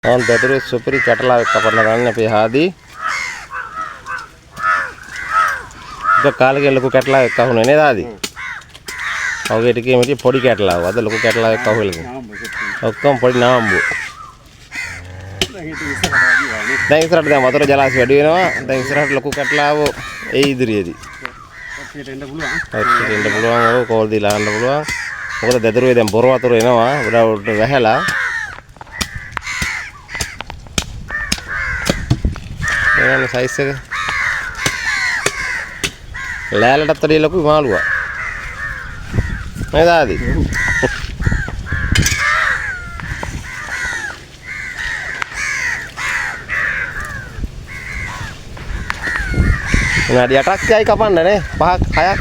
on දැදුරේ සුපිරි කැටලාවක් කපන්න ගන්න අපි හාදී. ඒක කාලේ ලොකු කැටලාවක් අහුනේ නේද ආදී? ඔගේ ටිකේ මෙටි පොඩි කැටලාවක්. අද ලොකු කැටලාවක් අහුවෙලා තියෙනවා. ඔක්කොම පොඩි නාම්බු. දැන් ඉස්සරහට දැන් වතුර ජලාශය වැඩි වෙනවා. දැන් ඉස්සරහට ලොකු කැටලාව ඒ ඉදිරියේදී. එන්න පුළුවන්. ඔව් කෝල් දීලා අහන්න පුළුවන්. මොකද දැදුරුවේ දැන් බොර වතුර එනවා. උඩ වැහැලා. මේ සයිස් එක. ලෑල්ලටත් වැඩි ලොකු මාළුවා. නේද ආදී? විනාඩි 8ක් යයි කපන්න නේ 5ක් 6ක්